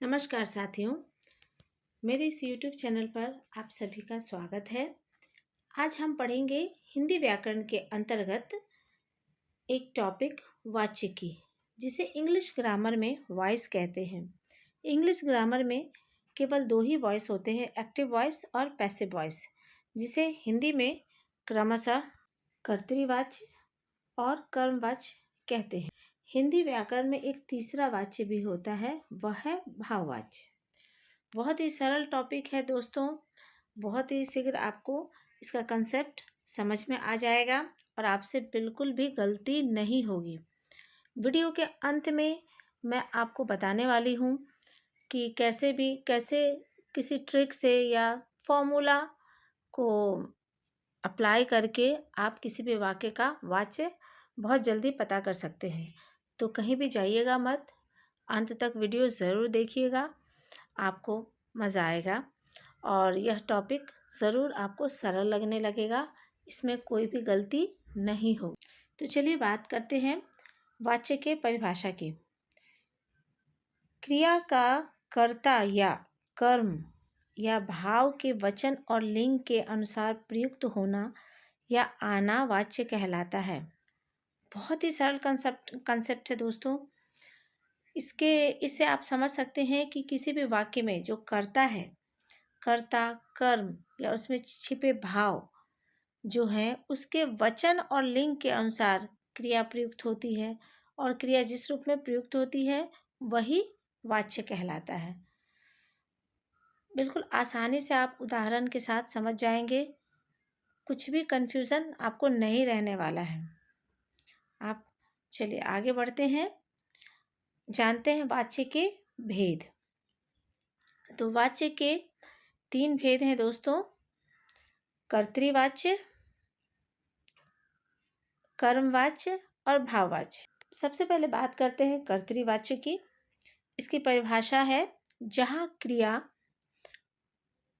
नमस्कार साथियों, मेरे इस YouTube चैनल पर आप सभी का स्वागत है। आज हम पढ़ेंगे हिंदी व्याकरण के अंतर्गत एक टॉपिक वाचिकी, जिसे इंग्लिश ग्रामर में वॉइस कहते हैं। इंग्लिश ग्रामर में केवल दो ही वॉइस होते हैं, एक्टिव वॉइस और पैसिव वॉइस, जिसे हिंदी में क्रमशः कर्तृवाच्य और कर्मवाच्य कहते हैं। हिंदी व्याकरण में एक तीसरा वाच्य भी होता है, वह है भाववाच्य। बहुत ही सरल टॉपिक है दोस्तों, बहुत ही शीघ्र आपको इसका कंसेप्ट समझ में आ जाएगा और आपसे बिल्कुल भी गलती नहीं होगी। वीडियो के अंत में मैं आपको बताने वाली हूँ कि कैसे किसी ट्रिक से या फॉर्मूला को अप्लाई करके आप किसी भी वाक्य का वाच्य बहुत जल्दी पता कर सकते हैं। तो कहीं भी जाइएगा मत, अंत तक वीडियो ज़रूर देखिएगा, आपको मज़ा आएगा और यह टॉपिक ज़रूर आपको सरल लगने लगेगा। इसमें कोई भी गलती नहीं हो। तो चलिए बात करते हैं वाच्य के परिभाषा की। क्रिया का कर्ता या कर्म या भाव के वचन और लिंग के अनुसार प्रयुक्त होना या आना वाच्य कहलाता है। बहुत ही सरल कंसेप्ट है दोस्तों। इससे आप समझ सकते हैं कि किसी भी वाक्य में जो कर्ता है, कर्ता कर्म या उसमें छिपे भाव जो हैं, उसके वचन और लिंग के अनुसार क्रिया प्रयुक्त होती है और क्रिया जिस रूप में प्रयुक्त होती है वही वाच्य कहलाता है। बिल्कुल आसानी से आप उदाहरण के साथ समझ जाएंगे, कुछ भी कंफ्यूजन आपको नहीं रहने वाला है। आप चलिए आगे बढ़ते हैं, जानते हैं वाच्य के भेद। तो वाच्य के 3 भेद हैं दोस्तों, कर्तृवाच्य, कर्मवाच्य और भाववाच्य। सबसे पहले बात करते हैं कर्तृवाच्य की। इसकी परिभाषा है, जहाँ क्रिया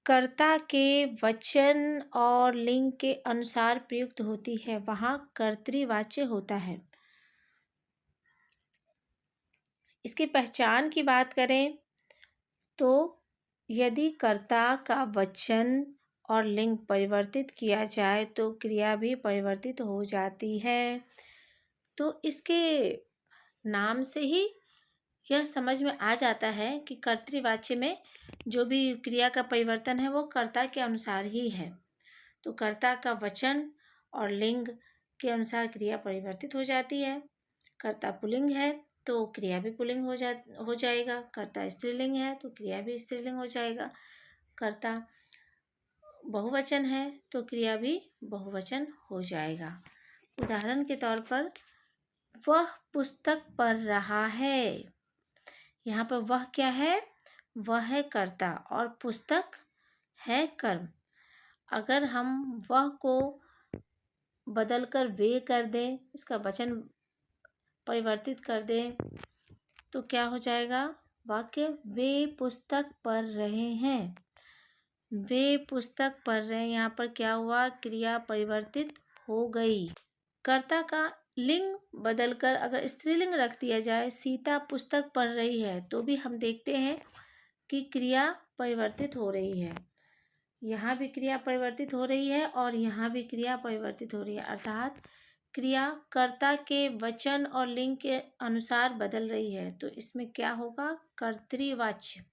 कर्ता के वचन और लिंग के अनुसार प्रयुक्त होती है वहाँ कर्तृवाच्य होता है। इसकी पहचान की बात करें तो यदि कर्ता का वचन और लिंग परिवर्तित किया जाए तो क्रिया भी परिवर्तित हो जाती है। तो इसके नाम से ही यह समझ में आ जाता है कि कर्तृवाच्य में जो भी क्रिया का परिवर्तन है वो कर्ता के अनुसार ही है। तो कर्ता का वचन और लिंग के अनुसार क्रिया परिवर्तित हो जाती है। कर्ता पुल्लिंग है तो क्रिया भी पुल्लिंग हो जाएगा। कर्ता स्त्रीलिंग है तो क्रिया भी स्त्रीलिंग हो जाएगा। कर्ता बहुवचन है तो क्रिया भी बहुवचन हो जाएगा। उदाहरण के तौर पर, वह पुस्तक पढ़ रहा है। यहाँ पर वह क्या है? वह है कर्ता और पुस्तक है कर्म। अगर हम वह को बदलकर वे कर दें, इसका वचन परिवर्तित कर दें तो क्या हो जाएगा वाक्य? वे पुस्तक पढ़ रहे हैं। वे पुस्तक पढ़ रहे हैं, यहाँ पर क्या हुआ? क्रिया परिवर्तित हो गई। कर्ता का लिंग बदलकर अगर स्त्रीलिंग रख दिया जाए, सीता पुस्तक पढ़ रही है, तो भी हम देखते हैं कि क्रिया परिवर्तित हो रही है। यहाँ भी क्रिया परिवर्तित हो रही है और यहाँ भी क्रिया परिवर्तित हो रही है, अर्थात क्रिया कर्ता के वचन और लिंग के अनुसार बदल रही है। तो इसमें क्या होगा? कर्तृवाच्य।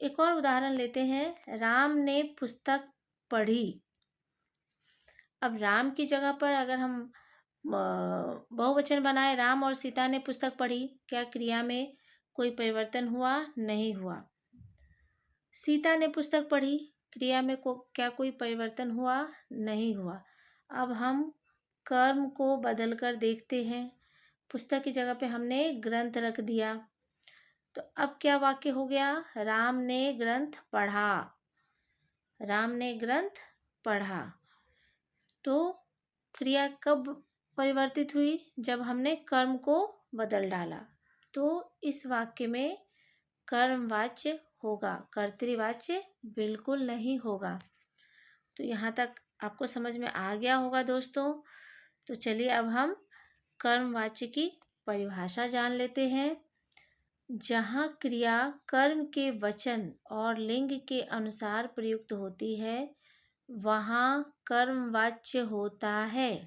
एक और उदाहरण लेते हैं, राम ने पुस्तक पढ़ी। अब राम की जगह पर अगर हम बहुवचन बनाए, राम और सीता ने पुस्तक पढ़ी, क्या क्रिया में कोई परिवर्तन हुआ? नहीं हुआ। सीता ने पुस्तक पढ़ी, क्रिया में क्या कोई परिवर्तन हुआ? नहीं हुआ। अब हम कर्म को बदलकर देखते हैं, पुस्तक की जगह पे हमने ग्रंथ रख दिया, तो अब क्या वाक्य हो गया? राम ने ग्रंथ पढ़ा। राम ने ग्रंथ पढ़ा। तो क्रिया कब परिवर्तित हुई? जब हमने कर्म को बदल डाला। तो इस वाक्य में कर्मवाच्य होगा, कर्तृवाच्य बिल्कुल नहीं होगा। तो यहाँ तक आपको समझ में आ गया होगा दोस्तों। तो चलिए अब हम कर्मवाच्य की परिभाषा जान लेते हैं। जहाँ क्रिया कर्म के वचन और लिंग के अनुसार प्रयुक्त होती है वहाँ कर्मवाच्य होता है।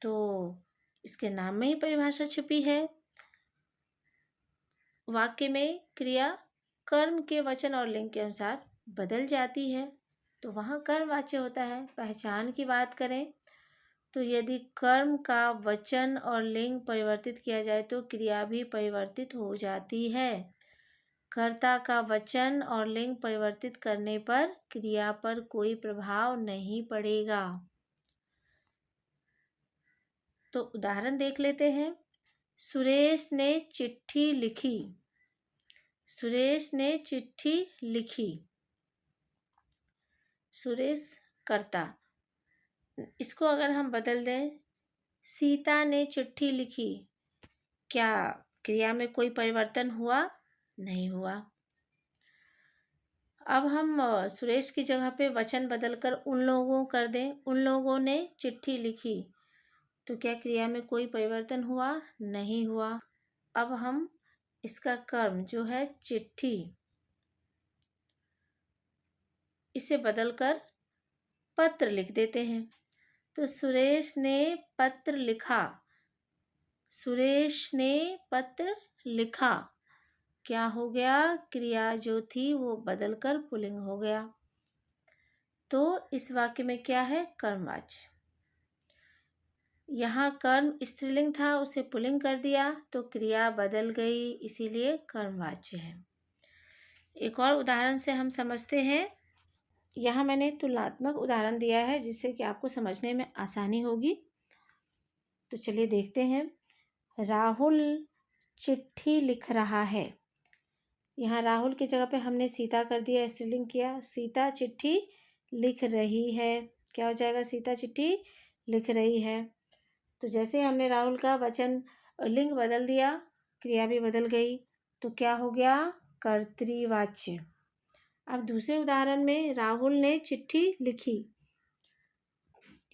तो इसके नाम में ही परिभाषा छुपी है। वाक्य में क्रिया कर्म के वचन और लिंग के अनुसार बदल जाती है तो वहाँ कर्मवाच्य होता है। पहचान की बात करें तो यदि कर्म का वचन और लिंग परिवर्तित किया जाए तो क्रिया भी परिवर्तित हो जाती है। कर्ता का वचन और लिंग परिवर्तित करने पर क्रिया पर कोई प्रभाव नहीं पड़ेगा। तो उदाहरण देख लेते हैं। सुरेश ने चिट्ठी लिखी। सुरेश ने चिट्ठी लिखी। सुरेश कर्ता। इसको अगर हम बदल दें, सीता ने चिट्ठी लिखी, क्या क्रिया में कोई परिवर्तन हुआ? नहीं हुआ। अब हम सुरेश की जगह पे वचन बदलकर उन लोगों कर दें। उन लोगों ने चिट्ठी लिखी, तो क्या क्रिया में कोई परिवर्तन हुआ? नहीं हुआ। अब हम इसका कर्म जो है चिट्ठी, इसे बदलकर पत्र लिख देते हैं। तो सुरेश ने पत्र लिखा। सुरेश ने पत्र लिखा। क्या हो गया? क्रिया जो थी वो बदलकर पुल्लिंग हो गया। तो इस वाक्य में क्या है? कर्मवाच्य। यहाँ कर्म स्त्रीलिंग था, उसे पुल्लिंग कर दिया तो क्रिया बदल गई, इसीलिए कर्मवाच्य है। एक और उदाहरण से हम समझते हैं। यहाँ मैंने तुलनात्मक उदाहरण दिया है जिससे कि आपको समझने में आसानी होगी। तो चलिए देखते हैं। राहुल चिट्ठी लिख रहा है। यहाँ राहुल की जगह पे हमने सीता कर दिया, स्त्रीलिंग किया। सीता चिट्ठी लिख रही है। क्या हो जाएगा? सीता चिट्ठी लिख रही है। तो जैसे हमने राहुल का वचन लिंग बदल दिया, क्रिया भी बदल गई। तो क्या हो गया? कर्तृवाच्य। अब दूसरे उदाहरण में राहुल ने चिट्ठी लिखी।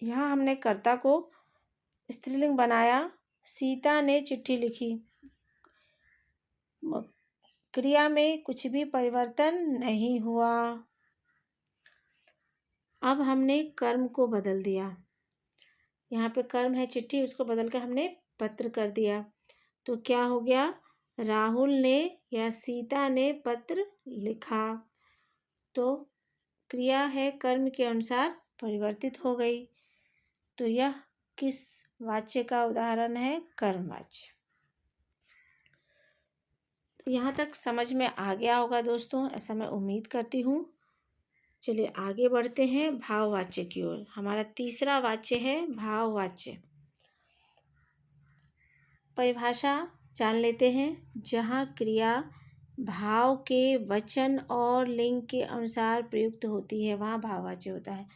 यहाँ हमने कर्ता को स्त्रीलिंग बनाया। सीता ने चिट्ठी लिखी। क्रिया में कुछ भी परिवर्तन नहीं हुआ। अब हमने कर्म को बदल दिया। यहाँ पे कर्म है चिट्ठी, उसको बदल कर हमने पत्र कर दिया। तो क्या हो गया? राहुल ने या सीता ने पत्र लिखा। तो क्रिया है कर्म के अनुसार परिवर्तित हो गई। तो यह किस वाच्य का उदाहरण है? कर्मवाच्य। तो यहाँ तक समझ में आ गया होगा दोस्तों, ऐसा मैं उम्मीद करती हूँ। चलिए आगे बढ़ते हैं भाववाच्य की ओर। हमारा तीसरा वाच्य है भाववाच्य। परिभाषा जान लेते हैं। जहाँ क्रिया भाव के वचन और लिंग के अनुसार प्रयुक्त होती है वहाँ भाववाच्य होता है।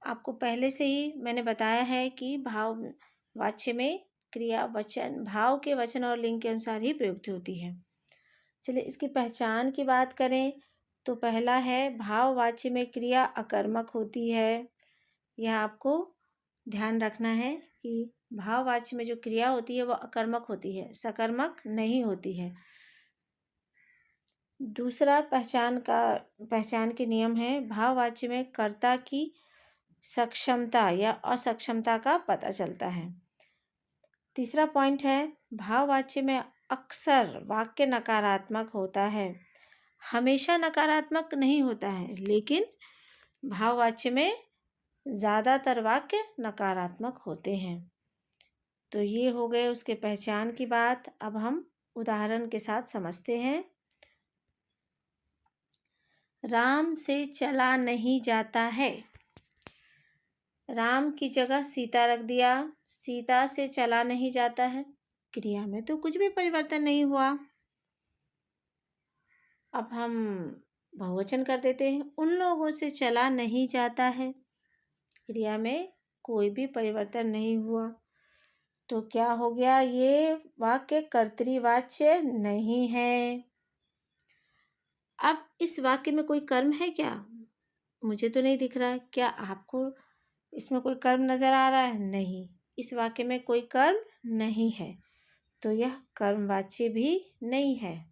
आपको पहले से ही मैंने बताया है कि भाववाच्य में क्रिया वचन, भाव के वचन और लिंग के अनुसार ही प्रयुक्त होती है। चलिए इसकी पहचान की बात करें तो पहला है भाववाच्य में क्रिया अकर्मक होती है। यह आपको ध्यान रखना है कि भाववाच्य में जो क्रिया होती है वह अकर्मक होती है, सकर्मक नहीं होती है। दूसरा पहचान के नियम है। भाववाच्य में कर्ता की सक्षमता या असक्षमता का पता चलता है। तीसरा पॉइंट है भाववाच्य में अक्सर वाक्य नकारात्मक होता है। हमेशा नकारात्मक नहीं होता है, लेकिन भाववाच्य में ज़्यादातर वाक्य नकारात्मक होते हैं। तो ये हो गए उसके पहचान की बात। अब हम उदाहरण के साथ समझते हैं। राम से चला नहीं जाता है। राम की जगह सीता रख दिया। सीता से चला नहीं जाता है। क्रिया में तो कुछ भी परिवर्तन नहीं हुआ। अब हम बहुवचन कर देते हैं। उन लोगों से चला नहीं जाता है। क्रिया में कोई भी परिवर्तन नहीं हुआ। तो क्या हो गया? ये वाक्य कर्तृवाच्य नहीं है। अब इस वाक्य में कोई कर्म है क्या? मुझे तो नहीं दिख रहा है। क्या आपको इसमें कोई कर्म नजर आ रहा है? नहीं, इस वाक्य में कोई कर्म नहीं है। तो यह कर्मवाच्य भी नहीं है।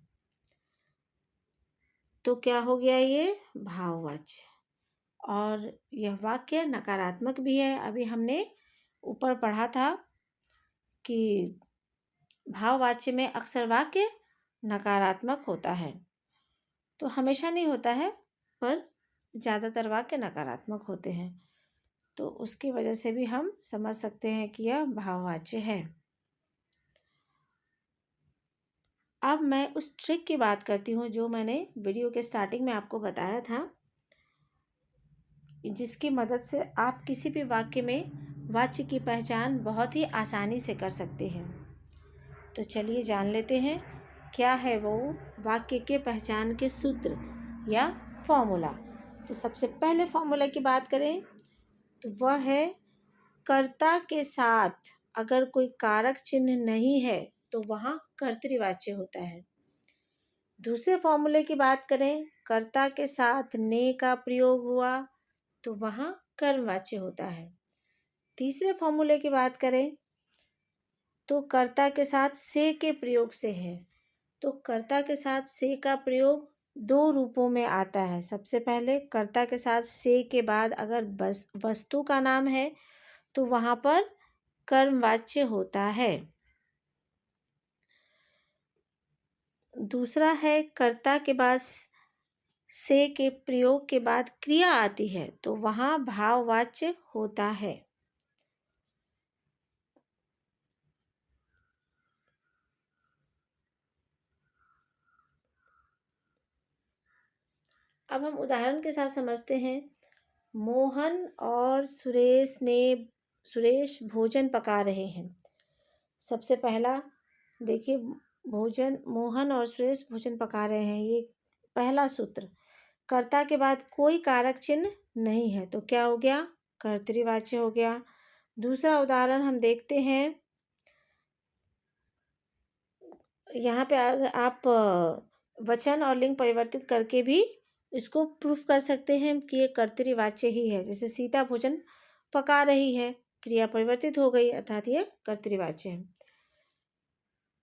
तो क्या हो गया, ये भाववाच्य। और यह वाक्य नकारात्मक भी है। अभी हमने ऊपर पढ़ा था कि भाववाच्य में अक्सर वाक्य नकारात्मक होता है, तो हमेशा नहीं होता है, पर ज़्यादातर वाक्य नकारात्मक होते हैं। तो उसकी वजह से भी हम समझ सकते हैं कि यह भाववाच्य है। अब मैं उस ट्रिक की बात करती हूँ जो मैंने वीडियो के स्टार्टिंग में आपको बताया था, जिसकी मदद से आप किसी भी वाक्य में वाच्य की पहचान बहुत ही आसानी से कर सकते हैं। तो चलिए जान लेते हैं क्या है वो वाक्य के पहचान के सूत्र या फॉर्मूला। तो सबसे पहले फॉर्मूला की बात करें तो वह है, कर्ता के साथ अगर कोई कारक चिन्ह नहीं है तो वहाँ कर्तृवाच्य होता है। दूसरे फॉर्मूले की बात करें, कर्ता के साथ ने का प्रयोग हुआ तो वहाँ कर्मवाच्य होता है। तीसरे फॉर्मूले की बात करें तो कर्ता के साथ से के प्रयोग से है। तो कर्ता के साथ से का प्रयोग दो रूपों में आता है। सबसे पहले कर्ता के साथ से के बाद अगर वस्तु का नाम है तो वहाँ पर कर्मवाच्य होता है। दूसरा है, कर्ता के बाद से के प्रयोग के बाद क्रिया आती है तो वहाँ भाववाच्य होता है। अब हम उदाहरण के साथ समझते हैं। मोहन और सुरेश भोजन पका रहे हैं। सबसे पहला देखिए, मोहन और सुरेश भोजन पका रहे हैं, ये पहला सूत्र। कर्ता के बाद कोई कारक चिन्ह नहीं है तो क्या हो गया, कर्तृवाच्य हो गया। दूसरा उदाहरण हम देखते हैं। यहाँ पे आप वचन और लिंग परिवर्तित करके भी इसको प्रूफ कर सकते हैं कि ये कर्तृवाच्य ही है। जैसे सीता भोजन पका रही है, क्रिया परिवर्तित हो गई अर्थात ये कर्तृवाच्य है।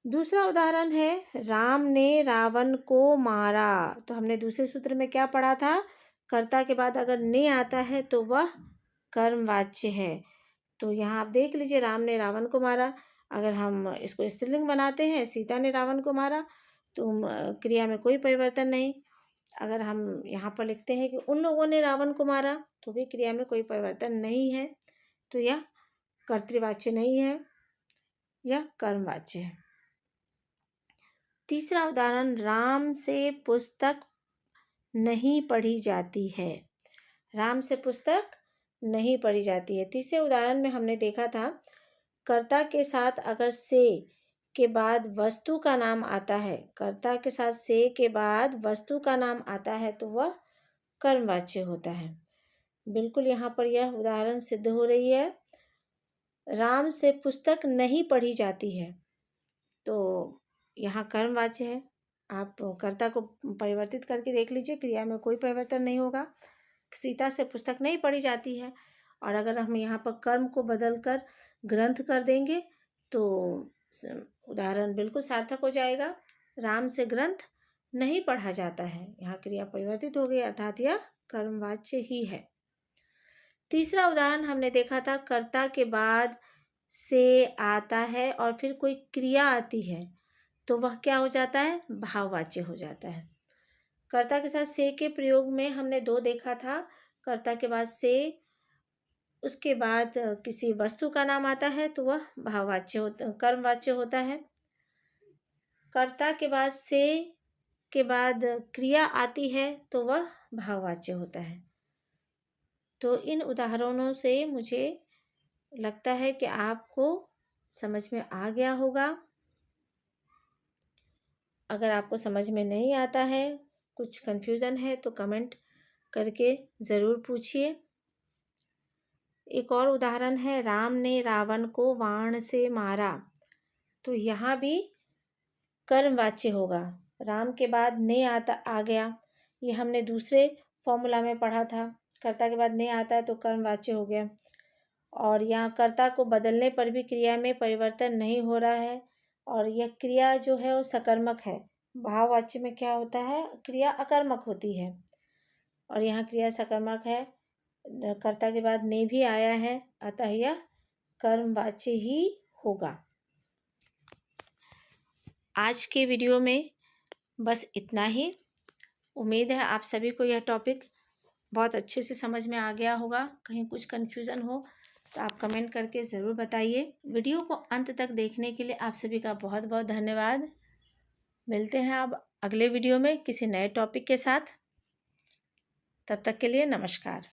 दूसरा उदाहरण है, राम ने रावण को मारा। तो हमने दूसरे सूत्र में क्या पढ़ा था, कर्ता के बाद अगर ने आता है तो वह कर्मवाच्य है। तो यहाँ आप देख लीजिए, राम ने रावण को मारा। अगर हम इसको स्त्रीलिंग बनाते हैं, सीता ने रावण को मारा, तो क्रिया में कोई परिवर्तन नहीं। अगर हम यहाँ पर लिखते हैं कि उन लोगों ने रावण को मारा, तो भी क्रिया में कोई परिवर्तन नहीं है, तो यह कर्तृवाच्य नहीं है, यह कर्मवाच्य है। तीसरा उदाहरण, राम से पुस्तक नहीं पढ़ी जाती है। राम से पुस्तक नहीं पढ़ी जाती है। तीसरे उदाहरण में हमने देखा था, कर्ता के साथ अगर से के बाद वस्तु का नाम आता है, कर्ता के साथ से के बाद वस्तु का नाम आता है तो वह कर्मवाच्य होता है। बिल्कुल यहाँ पर यह उदाहरण सिद्ध हो रही है। राम से पुस्तक नहीं पढ़ी जाती है तो यहाँ कर्मवाच्य है। आप कर्ता को परिवर्तित करके देख लीजिए, क्रिया में कोई परिवर्तन नहीं होगा। सीता से पुस्तक नहीं पढ़ी जाती है, और अगर हम यहाँ पर कर्म को बदलकर ग्रंथ कर देंगे तो उदाहरण बिल्कुल सार्थक हो जाएगा। राम से ग्रंथ नहीं पढ़ा जाता है, यहाँ क्रिया परिवर्तित हो गई अर्थात यह कर्मवाच्य ही है। तीसरा उदाहरण हमने देखा था, कर्ता के बाद से आता है और फिर कोई क्रिया आती है तो वह क्या हो जाता है, भाववाच्य हो जाता है। कर्ता के साथ से के प्रयोग में हमने दो देखा था। कर्ता के बाद से, उसके बाद किसी वस्तु का नाम आता है तो वह कर्मवाच्य होता है। कर्ता के बाद से के बाद क्रिया आती है तो वह भाववाच्य होता है। तो इन उदाहरणों से मुझे लगता है कि आपको समझ में आ गया होगा। अगर आपको समझ में नहीं आता है, कुछ कन्फ्यूज़न है, तो कमेंट करके ज़रूर पूछिए। एक और उदाहरण है, राम ने रावण को बाण से मारा। तो यहाँ भी कर्मवाच्य होगा। राम के बाद ने आ गया, ये हमने दूसरे फॉर्मूला में पढ़ा था। कर्ता के बाद ने आता है तो कर्मवाच्य हो गया। और यहाँ कर्ता को बदलने पर भी क्रिया में परिवर्तन नहीं हो रहा है, और यह क्रिया जो है वो सकर्मक है। भाववाच्य में क्या होता है, क्रिया अकर्मक होती है और यहाँ क्रिया सकर्मक है। कर्ता के बाद ने भी आया है, अतः यह कर्मवाच्य ही होगा। आज के वीडियो में बस इतना ही। उम्मीद है आप सभी को यह टॉपिक बहुत अच्छे से समझ में आ गया होगा। कहीं कुछ कन्फ्यूज़न हो तो आप कमेंट करके ज़रूर बताइए। वीडियो को अंत तक देखने के लिए आप सभी का बहुत बहुत धन्यवाद। मिलते हैं अब अगले वीडियो में किसी नए टॉपिक के साथ। तब तक के लिए नमस्कार।